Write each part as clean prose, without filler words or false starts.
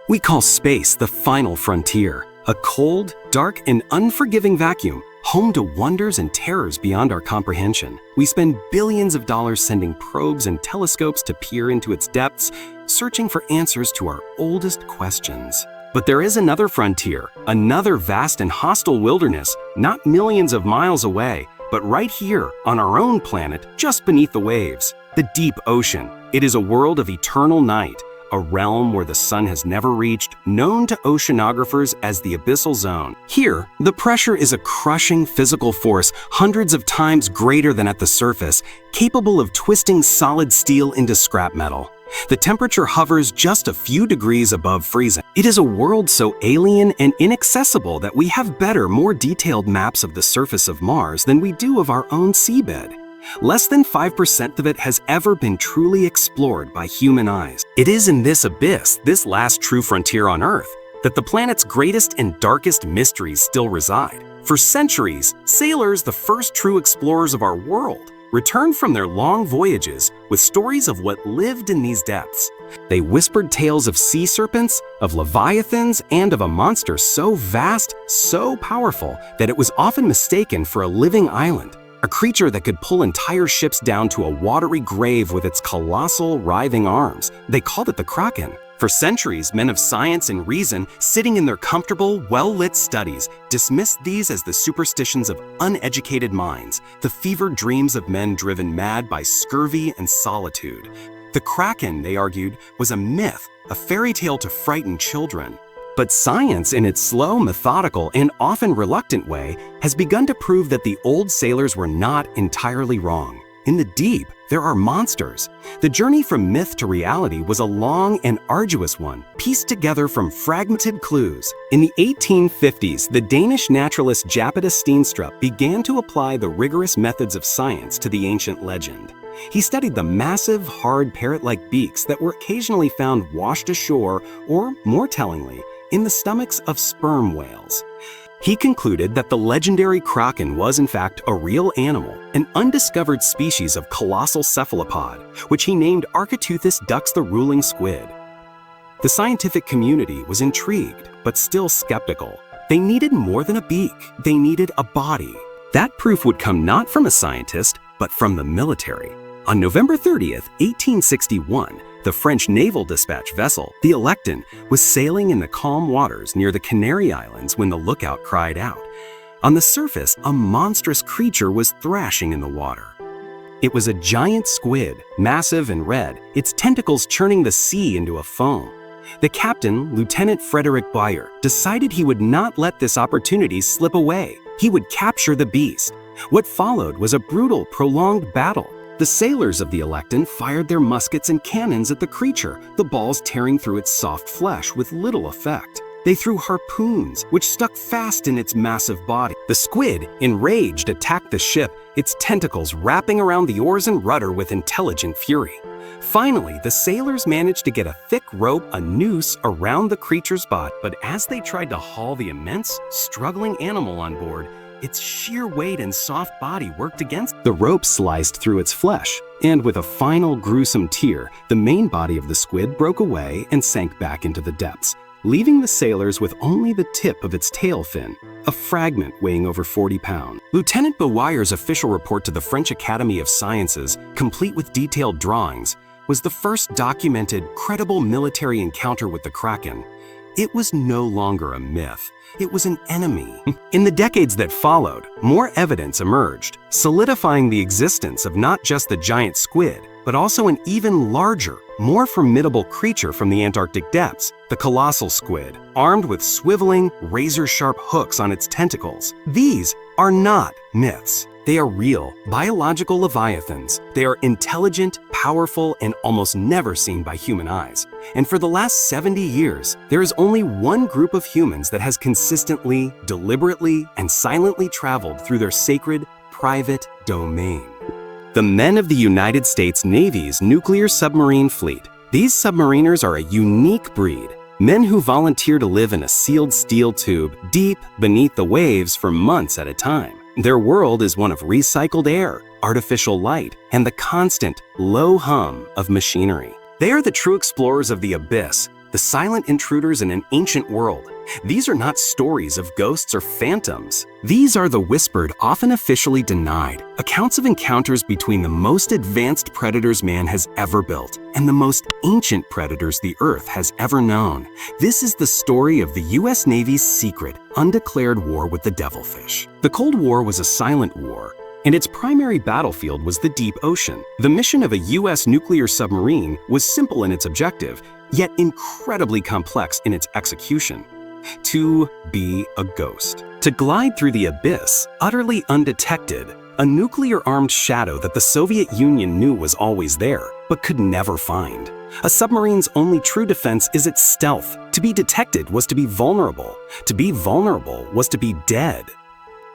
We call space the final frontier, a cold, dark, and unforgiving vacuum, home to wonders and terrors beyond our comprehension. We spend billions of dollars sending probes and telescopes to peer into its depths, searching for answers to our oldest questions. But there is another frontier, another vast and hostile wilderness, not millions of miles away, but right here on our own planet, just beneath the waves. The deep ocean. It is a world of eternal night, a realm where the sun has never reached, known to oceanographers as the abyssal zone. Here, the pressure is a crushing physical force hundreds of times greater than at the surface, capable of twisting solid steel into scrap metal. The temperature hovers just a few degrees above freezing. It is a world so alien and inaccessible that we have better, more detailed maps of the surface of Mars than we do of our own seabed. Less than 5% of it has ever been truly explored by human eyes. It is in this abyss, this last true frontier on Earth, that the planet's greatest and darkest mysteries still reside. For centuries, sailors, the first true explorers of our world, returned from their long voyages with stories of what lived in these depths. They whispered tales of sea serpents, of leviathans, and of a monster so vast, so powerful, that it was often mistaken for a living island. A creature that could pull entire ships down to a watery grave with its colossal, writhing arms. They called it the Kraken. For centuries, men of science and reason, sitting in their comfortable, well-lit studies, dismissed these as the superstitions of uneducated minds, the fevered dreams of men driven mad by scurvy and solitude. The Kraken, they argued, was a myth, a fairy tale to frighten children. But science, in its slow, methodical, and often reluctant way, has begun to prove that the old sailors were not entirely wrong. In the deep, there are monsters. The journey from myth to reality was a long and arduous one, pieced together from fragmented clues. In the 1850s, the Danish naturalist Japeta Steenstrup began to apply the rigorous methods of science to the ancient legend. He studied the massive, hard parrot-like beaks that were occasionally found washed ashore, or, more tellingly, in the stomachs of sperm whales. He concluded that the legendary Kraken was in fact a real animal, an undiscovered species of colossal cephalopod, which he named Architeuthis dux the ruling squid. The scientific community was intrigued, but still skeptical. They needed more than a beak, they needed a body. That proof would come not from a scientist, but from the military. On November 30th, 1861, the French naval dispatch vessel, the Electon, was sailing in the calm waters near the Canary Islands when the lookout cried out. On the surface, a monstrous creature was thrashing in the water. It was a giant squid, massive and red, its tentacles churning the sea into a foam. The captain, Lieutenant Frederick Bayer, decided he would not let this opportunity slip away. He would capture the beast. What followed was a brutal, prolonged battle. The sailors of the Electon fired their muskets and cannons at the creature, the balls tearing through its soft flesh with little effect. They threw harpoons, which stuck fast in its massive body. The squid, enraged, attacked the ship, its tentacles wrapping around the oars and rudder with intelligent fury. Finally, the sailors managed to get a thick rope, a noose, around the creature's body, but as they tried to haul the immense, struggling animal on board, its sheer weight and soft body worked against. The rope sliced through its flesh, and with a final gruesome tear, the main body of the squid broke away and sank back into the depths, leaving the sailors with only the tip of its tail fin, a fragment weighing over 40 pounds. Lieutenant Bayer's official report to the French Academy of Sciences, complete with detailed drawings, was the first documented, credible military encounter with the Kraken. It was no longer a myth. It was an enemy. In the decades that followed, more evidence emerged, solidifying the existence of not just the giant squid, but also an even larger, more formidable creature from the Antarctic depths, the colossal squid, armed with swiveling, razor-sharp hooks on its tentacles. These are not myths. They are real, biological leviathans. They are intelligent, powerful, and almost never seen by human eyes. And for the last 70 years, there is only one group of humans that has consistently, deliberately, and silently traveled through their sacred, private domain. The men of the United States Navy's nuclear submarine fleet. These submariners are a unique breed. Men who volunteer to live in a sealed steel tube deep beneath the waves for months at a time. Their world is one of recycled air, artificial light, and the constant, low hum of machinery. They are the true explorers of the abyss, the silent intruders in an ancient world. These are not stories of ghosts or phantoms. These are the whispered, often officially denied, accounts of encounters between the most advanced predators man has ever built and the most ancient predators the Earth has ever known. This is the story of the US Navy's secret, undeclared war with the devilfish. The Cold War was a silent war, and its primary battlefield was the deep ocean. The mission of a US nuclear submarine was simple in its objective, yet incredibly complex in its execution: to be a ghost. To glide through the abyss, utterly undetected, a nuclear-armed shadow that the Soviet Union knew was always there, but could never find. A submarine's only true defense is its stealth. To be detected was to be vulnerable. To be vulnerable was to be dead.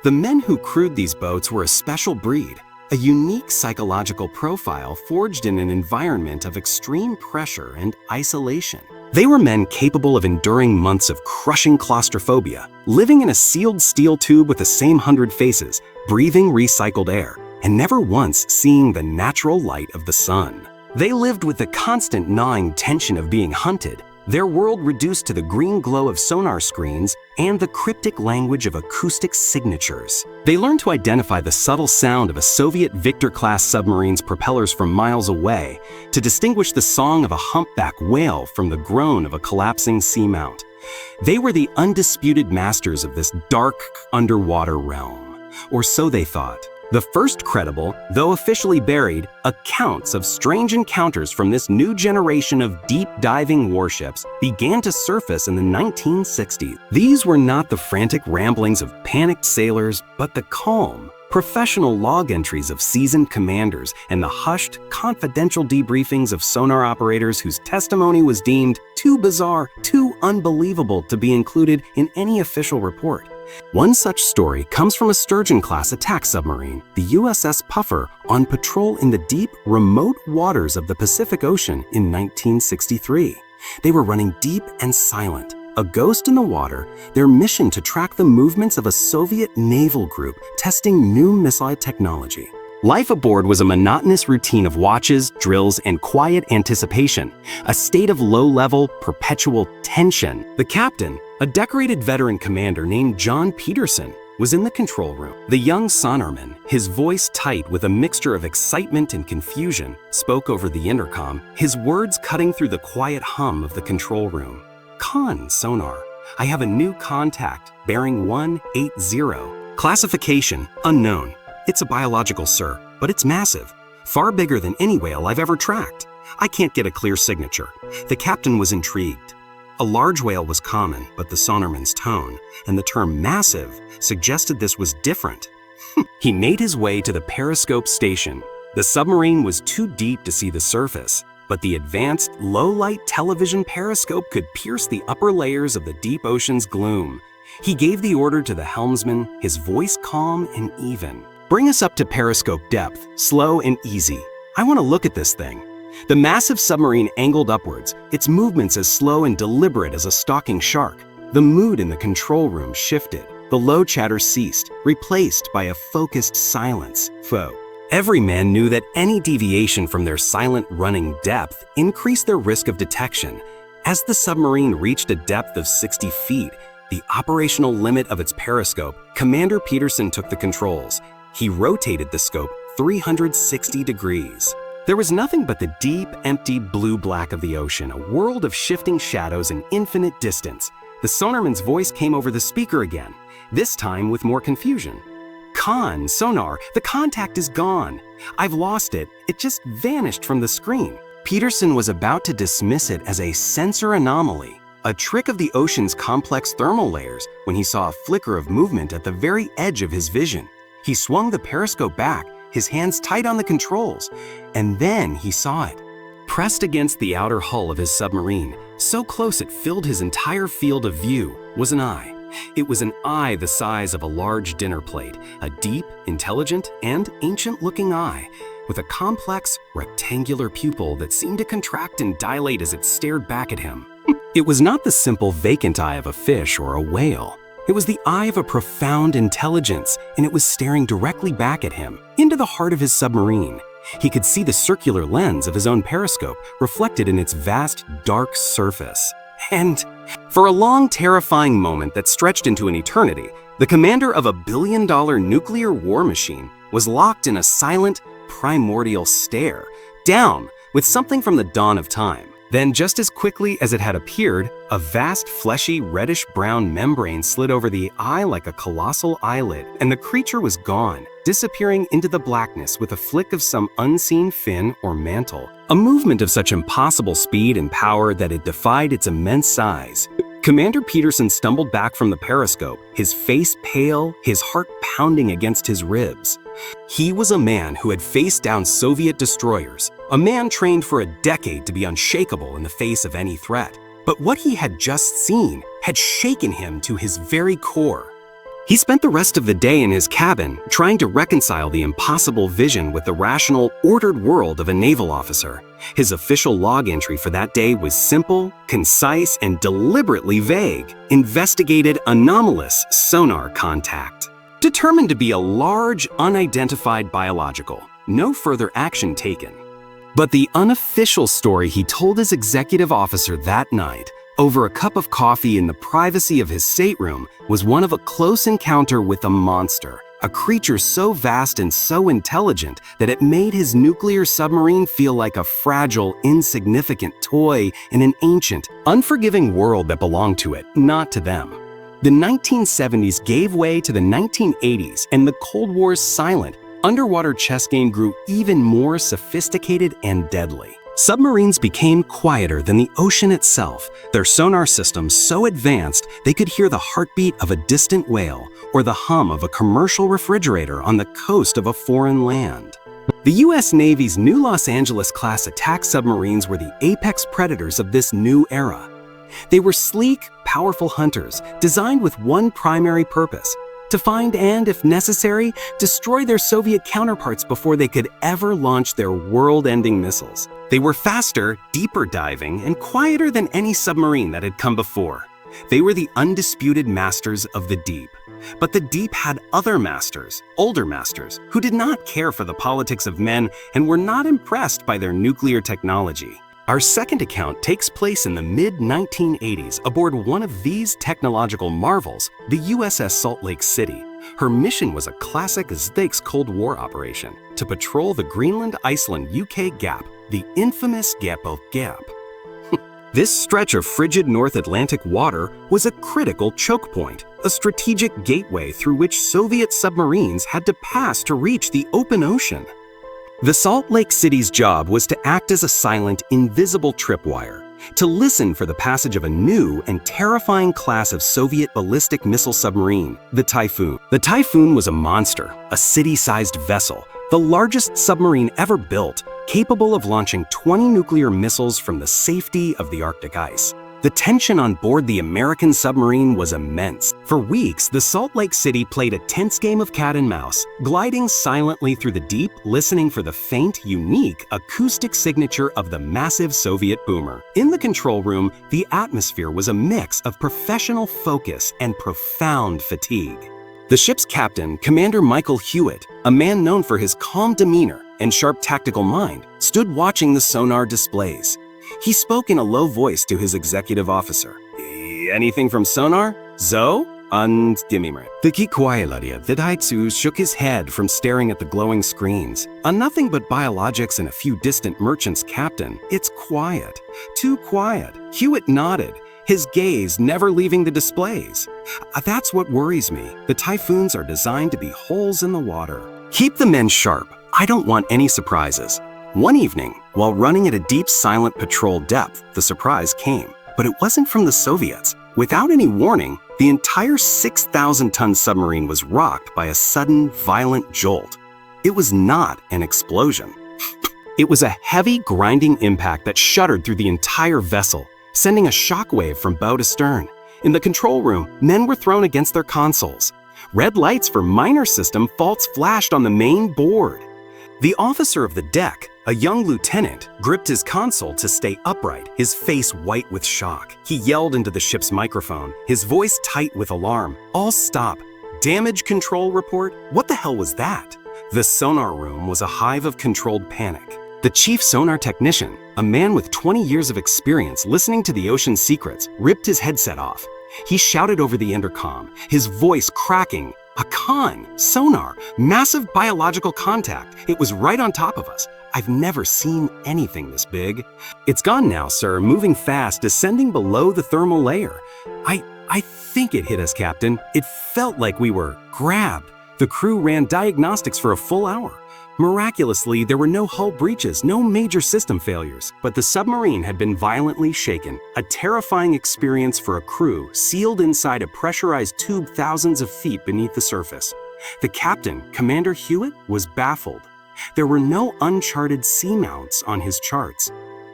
The men who crewed these boats were a special breed, a unique psychological profile forged in an environment of extreme pressure and isolation. They were men capable of enduring months of crushing claustrophobia, living in a sealed steel tube with the same 100 faces, breathing recycled air, and never once seeing the natural light of the sun. They lived with the constant gnawing tension of being hunted, their world reduced to the green glow of sonar screens and the cryptic language of acoustic signatures. They learned to identify the subtle sound of a Soviet Victor-class submarine's propellers from miles away, to distinguish the song of a humpback whale from the groan of a collapsing seamount. They were the undisputed masters of this dark underwater realm, or so they thought. The first credible, though officially buried, accounts of strange encounters from this new generation of deep-diving warships began to surface in the 1960s. These were not the frantic ramblings of panicked sailors, but the calm, professional log entries of seasoned commanders and the hushed, confidential debriefings of sonar operators whose testimony was deemed too bizarre, too unbelievable to be included in any official report. One such story comes from a Sturgeon-class attack submarine, the USS Puffer, on patrol in the deep, remote waters of the Pacific Ocean in 1963. They were running deep and silent, a ghost in the water, their mission to track the movements of a Soviet naval group testing new missile technology. Life aboard was a monotonous routine of watches, drills, and quiet anticipation, a state of low-level, perpetual tension. The captain, a decorated veteran commander named John Peterson, was in the control room. The young sonarman, his voice tight with a mixture of excitement and confusion, spoke over the intercom, his words cutting through the quiet hum of the control room. "Con sonar. I have a new contact, bearing 180. Classification, unknown. It's a biological, sir, but it's massive. Far bigger than any whale I've ever tracked. I can't get a clear signature." The captain was intrigued. A large whale was common, but the sonarman's tone, and the term massive, suggested this was different. He made his way to the periscope station. The submarine was too deep to see the surface, but the advanced, low-light television periscope could pierce the upper layers of the deep ocean's gloom. He gave the order to the helmsman, his voice calm and even. "Bring us up to periscope depth, slow and easy. I want to look at this thing." The massive submarine angled upwards, its movements as slow and deliberate as a stalking shark. The mood in the control room shifted. The low chatter ceased, replaced by a focused silence. Every man knew that any deviation from their silent running depth increased their risk of detection. As the submarine reached a depth of 60 feet, the operational limit of its periscope, Commander Peterson took the controls. He rotated the scope 360 degrees. There was nothing but the deep, empty blue-black of the ocean, a world of shifting shadows and infinite distance. The sonarman's voice came over the speaker again, this time with more confusion. "Con, sonar, the contact is gone. I've lost it. It just vanished from the screen." Peterson was about to dismiss it as a sensor anomaly, a trick of the ocean's complex thermal layers, when he saw a flicker of movement at the very edge of his vision. He swung the periscope back, his hands tight on the controls, and then he saw it. Pressed against the outer hull of his submarine, so close it filled his entire field of view, was an eye. It was an eye the size of a large dinner plate, a deep, intelligent, and ancient-looking eye, with a complex, rectangular pupil that seemed to contract and dilate as it stared back at him. It was not the simple vacant eye of a fish or a whale. It was the eye of a profound intelligence, and it was staring directly back at him, into the heart of his submarine. He could see the circular lens of his own periscope reflected in its vast, dark surface. And for a long, terrifying moment that stretched into an eternity, the commander of a billion-dollar nuclear war machine was locked in a silent, primordial stare, down with something from the dawn of time. Then, just as quickly as it had appeared, a vast, fleshy, reddish-brown membrane slid over the eye like a colossal eyelid, and the creature was gone, disappearing into the blackness with a flick of some unseen fin or mantle. A movement of such impossible speed and power that it defied its immense size. Commander Peterson stumbled back from the periscope, his face pale, his heart pounding against his ribs. He was a man who had faced down Soviet destroyers, a man trained for a decade to be unshakable in the face of any threat. But what he had just seen had shaken him to his very core. He spent the rest of the day in his cabin trying to reconcile the impossible vision with the rational, ordered world of a naval officer. His official log entry for that day was simple, concise, and deliberately vague. Investigated anomalous sonar contact. Determined to be a large, unidentified biological. No further action taken. But the unofficial story he told his executive officer that night, over a cup of coffee in the privacy of his stateroom, was one of a close encounter with a monster, a creature so vast and so intelligent that it made his nuclear submarine feel like a fragile, insignificant toy in an ancient, unforgiving world that belonged to it, not to them. The 1970s gave way to the 1980s, and the Cold War's silent, underwater chess game grew even more sophisticated and deadly. Submarines became quieter than the ocean itself, their sonar systems so advanced they could hear the heartbeat of a distant whale or the hum of a commercial refrigerator on the coast of a foreign land. The U.S. Navy's new Los Angeles-class attack submarines were the apex predators of this new era. They were sleek, powerful hunters, designed with one primary purpose: to find and, if necessary, destroy their Soviet counterparts before they could ever launch their world-ending missiles. They were faster, deeper diving, and quieter than any submarine that had come before. They were the undisputed masters of the deep. But the deep had other masters, older masters, who did not care for the politics of men and were not impressed by their nuclear technology. Our second account takes place in the mid-1980s aboard one of these technological marvels, the USS Salt Lake City. Her mission was a classic Aztecs Cold War operation to patrol the Greenland-Iceland-UK gap, the infamous Gap of Gap. This stretch of frigid North Atlantic water was a critical choke point, a strategic gateway through which Soviet submarines had to pass to reach the open ocean. The Salt Lake City's job was to act as a silent, invisible tripwire, to listen for the passage of a new and terrifying class of Soviet ballistic missile submarine, the Typhoon. The Typhoon was a monster, a city-sized vessel, the largest submarine ever built, capable of launching 20 nuclear missiles from the safety of the Arctic ice. The tension on board the American submarine was immense. For weeks, the Salt Lake City played a tense game of cat and mouse, gliding silently through the deep, listening for the faint, unique, acoustic signature of the massive Soviet boomer. In the control room, the atmosphere was a mix of professional focus and profound fatigue. The ship's captain, Commander Michael Hewitt, a man known for his calm demeanor and sharp tactical mind, stood watching the sonar displays. He spoke in a low voice to his executive officer. Anything from sonar? Zo? Und Dimimret. The Kikuailadia Vidhaitsu shook his head from staring at the glowing screens. On nothing but biologics and a few distant merchants, Captain. It's quiet. Too quiet. Hewitt nodded, his gaze never leaving the displays. That's what worries me. The Typhoons are designed to be holes in the water. Keep the men sharp. I don't want any surprises. One evening, while running at a deep, silent patrol depth, the surprise came. But it wasn't from the Soviets. Without any warning, the entire 6,000-ton submarine was rocked by a sudden, violent jolt. It was not an explosion. It was a heavy, grinding impact that shuddered through the entire vessel, sending a shockwave from bow to stern. In the control room, men were thrown against their consoles. Red lights for minor system faults flashed on the main board. The officer of the deck, a young lieutenant, gripped his console to stay upright, his face white with shock. He yelled into the ship's microphone, his voice tight with alarm. All stop. Damage control report? What the hell was that? The sonar room was a hive of controlled panic. The chief sonar technician, a man with 20 years of experience listening to the ocean's secrets, ripped his headset off. He shouted over the intercom, his voice cracking, "A con! Sonar! Massive biological contact! It was right on top of us! I've never seen anything this big." "It's gone now, sir, moving fast, descending below the thermal layer. I think it hit us, Captain. It felt like we were grabbed." The crew ran diagnostics for a full hour. Miraculously, there were no hull breaches, no major system failures. But the submarine had been violently shaken, a terrifying experience for a crew sealed inside a pressurized tube thousands of feet beneath the surface. The captain, Commander Hewitt, was baffled. There were no uncharted seamounts on his charts.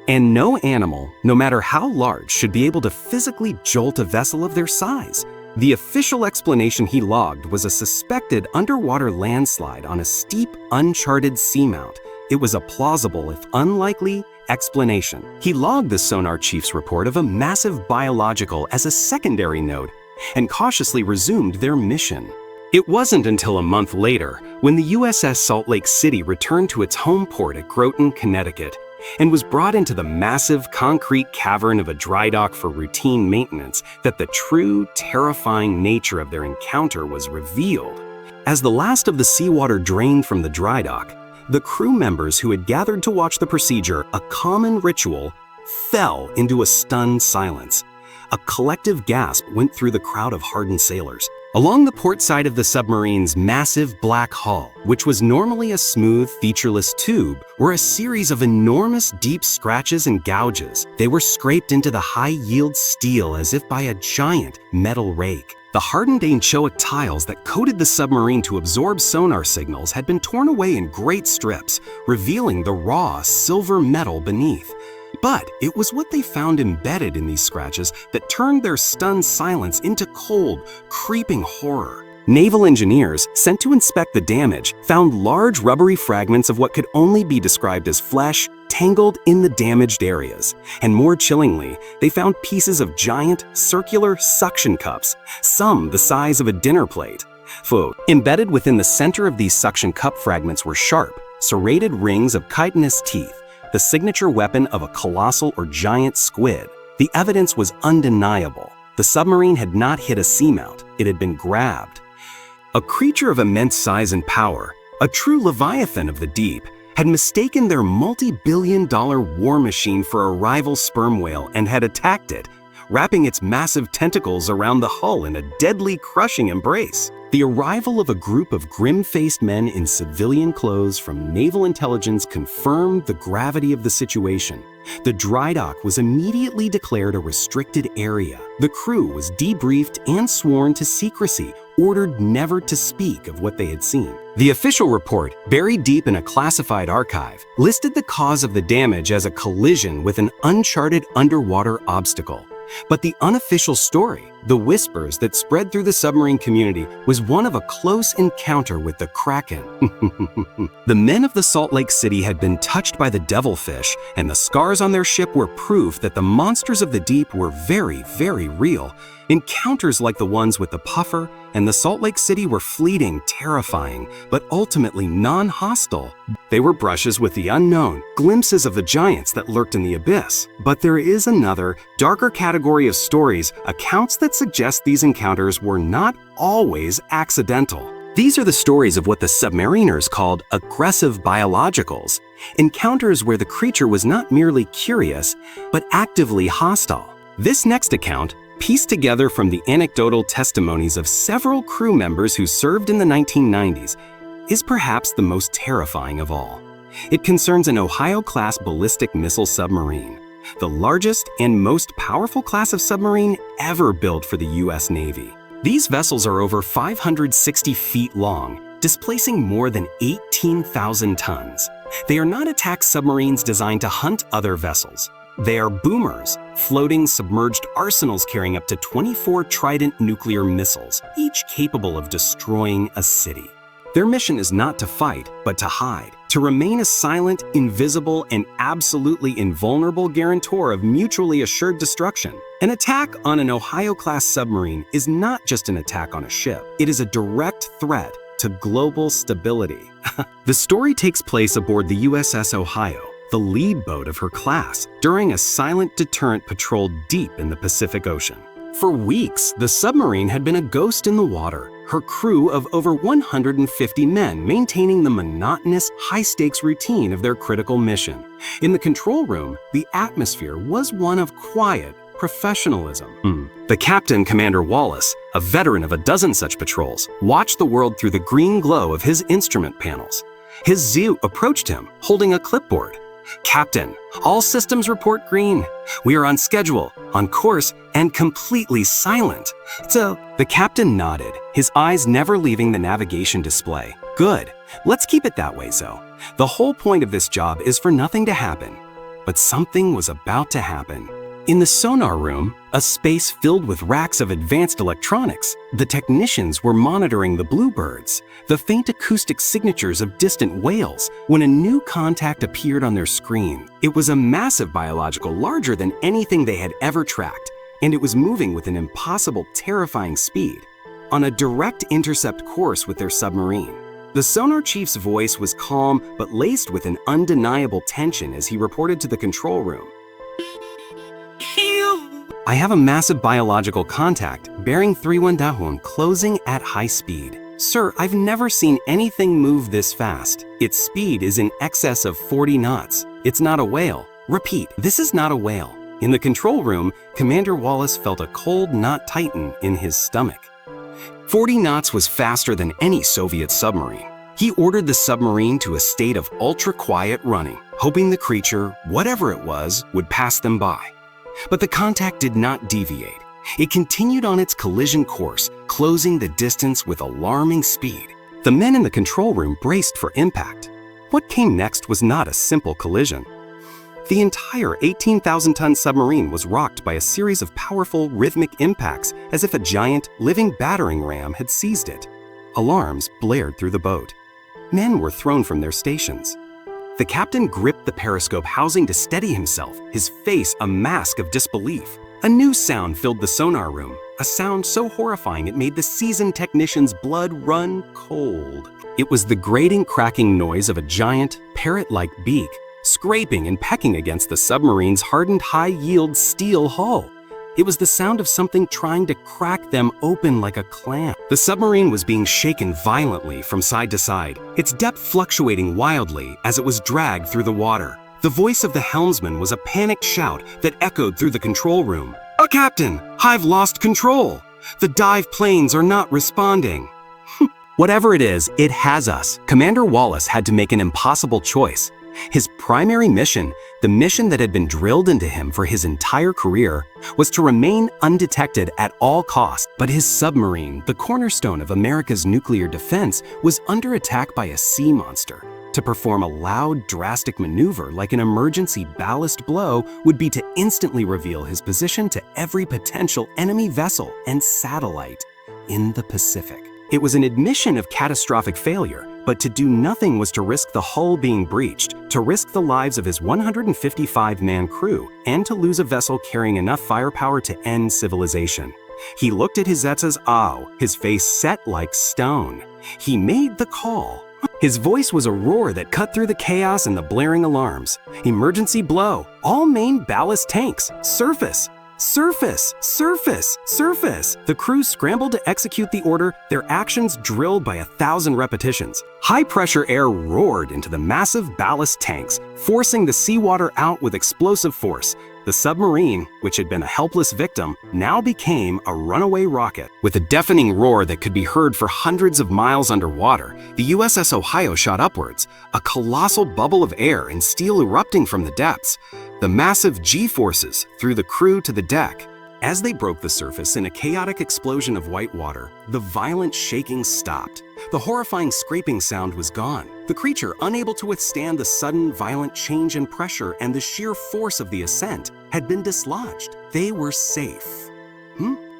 And no animal, no matter how large, should be able to physically jolt a vessel of their size. The official explanation he logged was a suspected underwater landslide on a steep, uncharted seamount. It was a plausible, if unlikely, explanation. He logged the sonar chief's report of a massive biological as a secondary note and cautiously resumed their mission. It wasn't until a month later, when the USS Salt Lake City returned to its home port at Groton, Connecticut, and was brought into the massive concrete cavern of a dry dock for routine maintenance, that the true, terrifying nature of their encounter was revealed. As the last of the seawater drained from the dry dock, the crew members who had gathered to watch the procedure, a common ritual, fell into a stunned silence. A collective gasp went through the crowd of hardened sailors. Along the port side of the submarine's massive black hull, which was normally a smooth, featureless tube, were a series of enormous deep scratches and gouges. They were scraped into the high-yield steel as if by a giant metal rake. The hardened anchoic tiles that coated the submarine to absorb sonar signals had been torn away in great strips, revealing the raw silver metal beneath. But it was what they found embedded in these scratches that turned their stunned silence into cold, creeping horror. Naval engineers, sent to inspect the damage, found large rubbery fragments of what could only be described as flesh tangled in the damaged areas. And more chillingly, they found pieces of giant, circular suction cups, some the size of a dinner plate. Embedded within the center of these suction cup fragments were sharp, serrated rings of chitinous teeth, the signature weapon of a colossal or giant squid. The evidence was undeniable. The submarine had not hit a seamount, it had been grabbed. A creature of immense size and power, a true leviathan of the deep, had mistaken their multi-billion-dollar war machine for a rival sperm whale and had attacked it, wrapping its massive tentacles around the hull in a deadly, crushing embrace. The arrival of a group of grim-faced men in civilian clothes from naval intelligence confirmed the gravity of the situation. The dry dock was immediately declared a restricted area. The crew was debriefed and sworn to secrecy, ordered never to speak of what they had seen. The official report, buried deep in a classified archive, listed the cause of the damage as a collision with an uncharted underwater obstacle. But the unofficial story, the whispers that spread through the submarine community, was one of a close encounter with the Kraken. The men of the Salt Lake City had been touched by the devilfish, and the scars on their ship were proof that the monsters of the deep were very, very real. Encounters like the ones with the puffer and the Salt Lake City were fleeting, terrifying, but ultimately non-hostile. They were brushes with the unknown, glimpses of the giants that lurked in the abyss. But there is another, darker category of stories, accounts that suggest these encounters were not always accidental. These are the stories of what the submariners called aggressive biologicals, encounters where the creature was not merely curious, but actively hostile. This next account, pieced together from the anecdotal testimonies of several crew members who served in the 1990s, is perhaps the most terrifying of all. It concerns an Ohio-class ballistic missile submarine, the largest and most powerful class of submarine ever built for the U.S. Navy. These vessels are over 560 feet long, displacing more than 18,000 tons. They are not attack submarines designed to hunt other vessels. They are boomers, floating submerged arsenals carrying up to 24 Trident nuclear missiles, each capable of destroying a city. Their mission is not to fight, but to hide, to remain a silent, invisible, and absolutely invulnerable guarantor of mutually assured destruction. An attack on an Ohio-class submarine is not just an attack on a ship. It is a direct threat to global stability. The story takes place aboard the USS Ohio, the lead boat of her class, during a silent deterrent patrol deep in the Pacific Ocean. For weeks, the submarine had been a ghost in the water, her crew of over 150 men maintaining the monotonous, high-stakes routine of their critical mission. In the control room, the atmosphere was one of quiet professionalism. The captain, Commander Wallace, a veteran of a dozen such patrols, watched the world through the green glow of his instrument panels. His Zeu approached him, holding a clipboard. "Captain, all systems report green. We are on schedule, on course, and completely silent." So, the captain nodded, his eyes never leaving the navigation display. "Good. Let's keep it that way, Zoe. The whole point of this job is for nothing to happen." But something was about to happen. In the sonar room, a space filled with racks of advanced electronics, the technicians were monitoring the bluebirds, the faint acoustic signatures of distant whales, when a new contact appeared on their screen. It was a massive biological larger than anything they had ever tracked, and it was moving with an impossible, terrifying speed, on a direct intercept course with their submarine. The sonar chief's voice was calm but laced with an undeniable tension as he reported to the control room. "I have a massive biological contact, bearing 31 Dahun, closing at high speed. Sir, I've never seen anything move this fast. Its speed is in excess of 40 knots. It's not a whale. Repeat, this is not a whale." In the control room, Commander Wallace felt a cold knot tighten in his stomach. 40 knots was faster than any Soviet submarine. He ordered the submarine to a state of ultra-quiet running, hoping the creature, whatever it was, would pass them by. But the contact did not deviate. It continued on its collision course, closing the distance with alarming speed. The men in the control room braced for impact. What came next was not a simple collision. The entire 18,000-ton submarine was rocked by a series of powerful, rhythmic impacts as if a giant, living battering ram had seized it. Alarms blared through the boat. Men were thrown from their stations. The captain gripped the periscope housing to steady himself, his face a mask of disbelief. A new sound filled the sonar room, a sound so horrifying it made the seasoned technician's blood run cold. It was the grating, cracking noise of a giant, parrot-like beak, scraping and pecking against the submarine's hardened high-yield steel hull. It was the sound of something trying to crack them open like a clam. The submarine was being shaken violently from side to side, its depth fluctuating wildly as it was dragged through the water. The voice of the helmsman was a panicked shout that echoed through the control room. "Captain, I've lost control. The dive planes are not responding." Whatever it is, it has us. Commander Wallace had to make an impossible choice. His primary mission, the mission that had been drilled into him for his entire career, was to remain undetected at all costs. But his submarine, the cornerstone of America's nuclear defense, was under attack by a sea monster. To perform a loud, drastic maneuver like an emergency ballast blow would be to instantly reveal his position to every potential enemy vessel and satellite in the Pacific. It was an admission of catastrophic failure, but to do nothing was to risk the hull being breached, to risk the lives of his 155-man crew, and to lose a vessel carrying enough firepower to end civilization. He looked at his Zetsa's ow, his face set like stone. He made the call. His voice was a roar that cut through the chaos and the blaring alarms. Emergency blow. All main ballast tanks. Surface. Surface! Surface! Surface! The crew scrambled to execute the order, their actions drilled by 1,000 repetitions. High-pressure air roared into the massive ballast tanks, forcing the seawater out with explosive force. The submarine, which had been a helpless victim, now became a runaway rocket. With a deafening roar that could be heard for hundreds of miles underwater, the USS Ohio shot upwards, a colossal bubble of air and steel erupting from the depths. The massive G-forces threw the crew to the deck. As they broke the surface in a chaotic explosion of white water, the violent shaking stopped. The horrifying scraping sound was gone. The creature, unable to withstand the sudden, violent change in pressure and the sheer force of the ascent, had been dislodged. They were safe.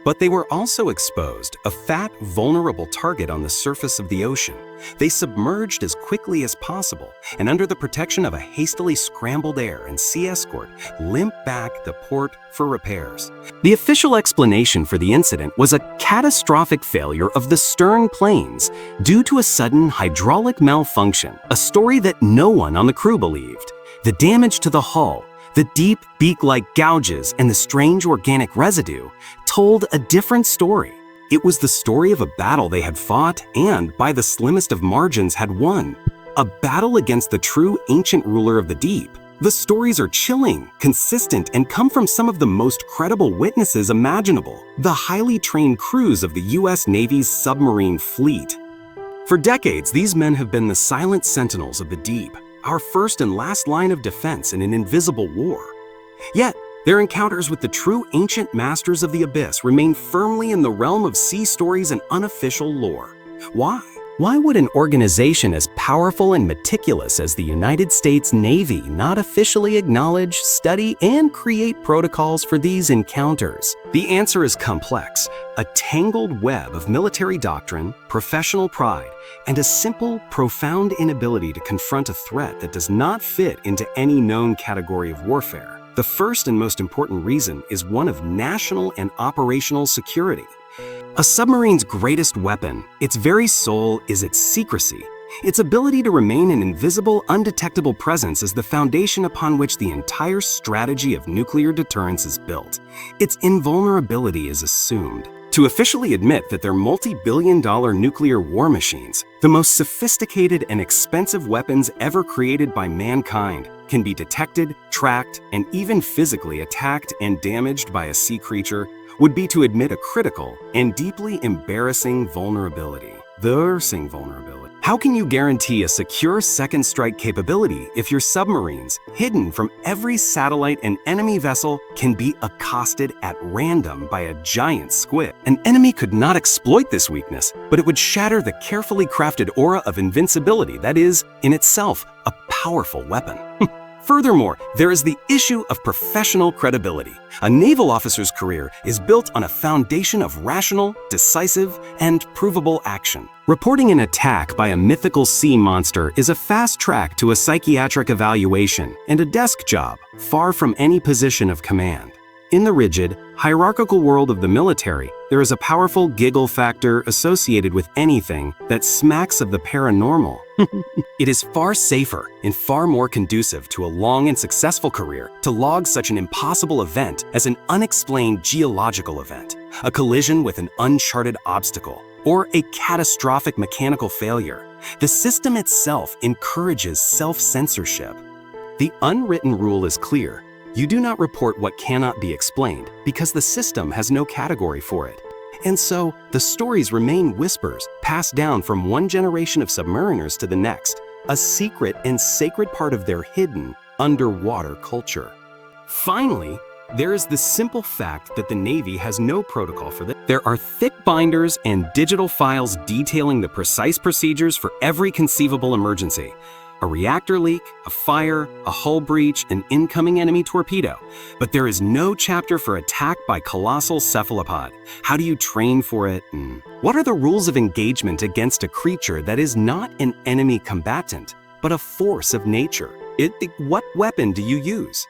But they were also exposed, a fat, vulnerable target on the surface of the ocean. They submerged as quickly as possible, and under the protection of a hastily scrambled air and sea escort, limped back the port for repairs. The official explanation for the incident was a catastrophic failure of the stern planes due to a sudden hydraulic malfunction, a story that no one on the crew believed. The damage to the hull, the deep beak-like gouges, and the strange organic residue told a different story. It was the story of a battle they had fought and, by the slimmest of margins, had won. A battle against the true ancient ruler of the deep. The stories are chilling, consistent, and come from some of the most credible witnesses imaginable, the highly trained crews of the U.S. Navy's submarine fleet. For decades, these men have been the silent sentinels of the deep, our first and last line of defense in an invisible war. Yet, their encounters with the true ancient masters of the abyss remain firmly in the realm of sea stories and unofficial lore. Why? Why would an organization as powerful and meticulous as the United States Navy not officially acknowledge, study, and create protocols for these encounters? The answer is complex, a tangled web of military doctrine, professional pride, and a simple, profound inability to confront a threat that does not fit into any known category of warfare. The first and most important reason is one of national and operational security. A submarine's greatest weapon, its very soul, is its secrecy. Its ability to remain an invisible, undetectable presence is the foundation upon which the entire strategy of nuclear deterrence is built. Its invulnerability is assumed. To officially admit that they're multi-billion-dollar nuclear war machines, the most sophisticated and expensive weapons ever created by mankind, can be detected, tracked, and even physically attacked and damaged by a sea creature, would be to admit a critical and deeply embarrassing vulnerability. How can you guarantee a secure second strike capability if your submarines, hidden from every satellite and enemy vessel, can be accosted at random by a giant squid? An enemy could not exploit this weakness, but it would shatter the carefully crafted aura of invincibility that is, in itself, a powerful weapon. Furthermore, there is the issue of professional credibility. A naval officer's career is built on a foundation of rational, decisive, and provable action. Reporting an attack by a mythical sea monster is a fast track to a psychiatric evaluation and a desk job, far from any position of command. In the rigid, hierarchical world of the military, there is a powerful giggle factor associated with anything that smacks of the paranormal. It is far safer and far more conducive to a long and successful career to log such an impossible event as an unexplained geological event, a collision with an uncharted obstacle, or a catastrophic mechanical failure. The system itself encourages self-censorship. The unwritten rule is clear. You do not report what cannot be explained because the system has no category for it. And so, the stories remain whispers passed down from one generation of submariners to the next, a secret and sacred part of their hidden, underwater culture. Finally, there is the simple fact that the Navy has no protocol for this. There are thick binders and digital files detailing the precise procedures for every conceivable emergency. A reactor leak, a fire, a hull breach, an incoming enemy torpedo. But there is no chapter for attack by colossal cephalopod. How do you train for it? And what are the rules of engagement against a creature that is not an enemy combatant, but a force of nature? What weapon do you use?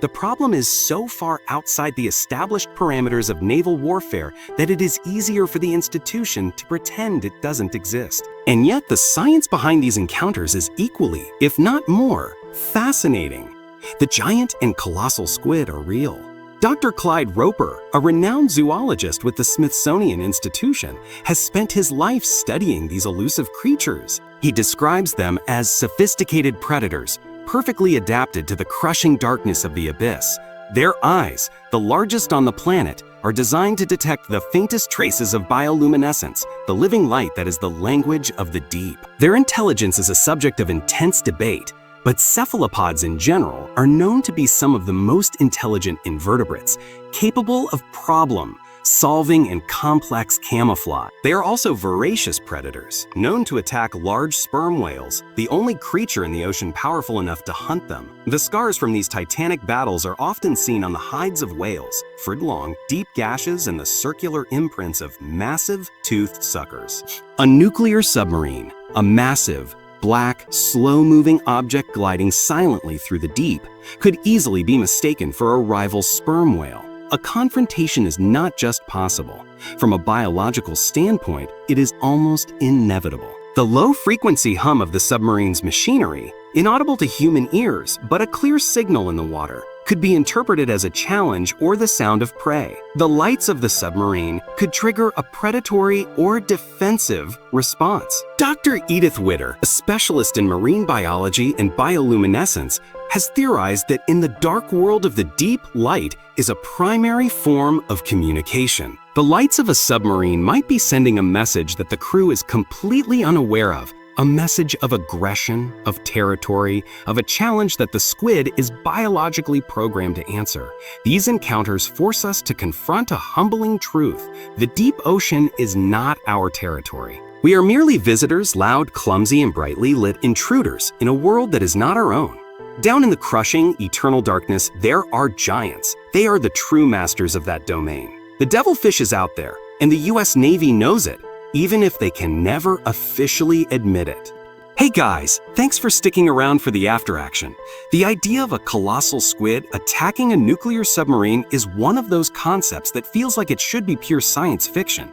The problem is so far outside the established parameters of naval warfare that it is easier for the institution to pretend it doesn't exist. And yet the science behind these encounters is equally, if not more, fascinating. The giant and colossal squid are real. Dr. Clyde Roper, a renowned zoologist with the Smithsonian Institution, has spent his life studying these elusive creatures. He describes them as sophisticated predators, perfectly adapted to the crushing darkness of the abyss. Their eyes, the largest on the planet, are designed to detect the faintest traces of bioluminescence, the living light that is the language of the deep. Their intelligence is a subject of intense debate, but cephalopods in general are known to be some of the most intelligent invertebrates, capable of problem-solving and complex camouflage. They are also voracious predators, known to attack large sperm whales, the only creature in the ocean powerful enough to hunt them. The scars from these titanic battles are often seen on the hides of whales, foot-long, deep gashes, and the circular imprints of massive, toothed suckers. A nuclear submarine, a massive, black, slow-moving object gliding silently through the deep, could easily be mistaken for a rival sperm whale. A confrontation is not just possible. From a biological standpoint, it is almost inevitable. The low-frequency hum of the submarine's machinery, inaudible to human ears but a clear signal in the water, could be interpreted as a challenge or the sound of prey. The lights of the submarine could trigger a predatory or defensive response. Dr. Edith Witter, a specialist in marine biology and bioluminescence, has theorized that in the dark world of the deep, light is a primary form of communication. The lights of a submarine might be sending a message that the crew is completely unaware of, a message of aggression, of territory, of a challenge that the Squid is biologically programmed to answer. These encounters force us to confront a humbling truth: the deep ocean is not our territory. We are merely visitors, loud, clumsy, and brightly lit intruders in a world that is not our own. Down in the crushing, eternal darkness, there are giants. They are the true masters of that domain. The devilfish is out there, and the US Navy knows it, even if they can never officially admit it. Hey guys, thanks for sticking around for the after action. The idea of a colossal squid attacking a nuclear submarine is one of those concepts that feels like it should be pure science fiction.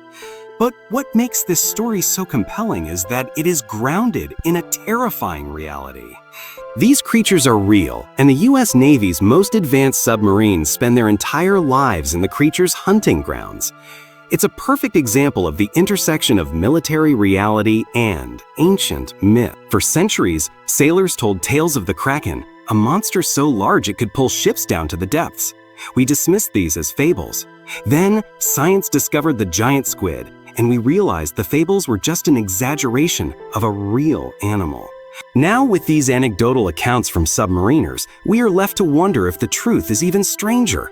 But what makes this story so compelling is that it is grounded in a terrifying reality. These creatures are real, and the US Navy's most advanced submarines spend their entire lives in the creatures' hunting grounds. It's a perfect example of the intersection of military reality and ancient myth. For centuries, sailors told tales of the Kraken, a monster so large it could pull ships down to the depths. We dismissed these as fables. Then, science discovered the giant squid, and we realized the fables were just an exaggeration of a real animal. Now, with these anecdotal accounts from submariners, we are left to wonder if the truth is even stranger.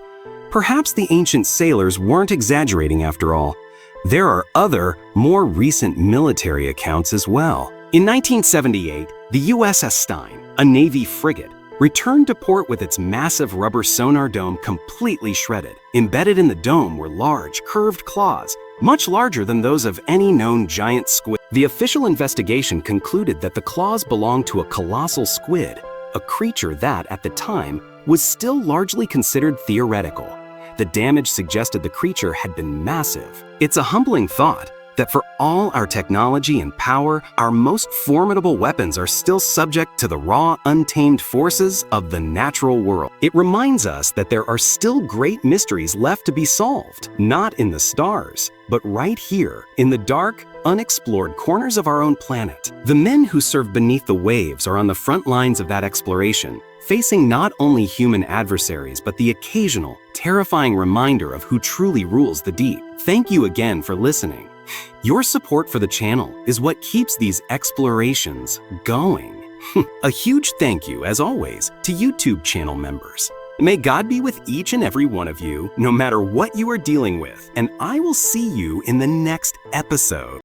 Perhaps the ancient sailors weren't exaggerating after all. There are other, more recent military accounts as well. In 1978, the USS Stein, a Navy frigate, returned to port with its massive rubber sonar dome completely shredded. Embedded in the dome were large, curved claws, much larger than those of any known giant squid. The official investigation concluded that the claws belonged to a colossal squid, a creature that, at the time, was still largely considered theoretical. The damage suggested the creature had been massive. It's a humbling thought that for all our technology and power, our most formidable weapons are still subject to the raw, untamed forces of the natural world. It reminds us that there are still great mysteries left to be solved, not in the stars, but right here, in the dark, unexplored corners of our own planet. The men who serve beneath the waves are on the front lines of that exploration, facing not only human adversaries, but the occasional, terrifying reminder of who truly rules the deep. Thank you again for listening. Your support for the channel is what keeps these explorations going. A huge thank you, as always, to YouTube channel members. May God be with each and every one of you, no matter what you are dealing with, and I will see you in the next episode.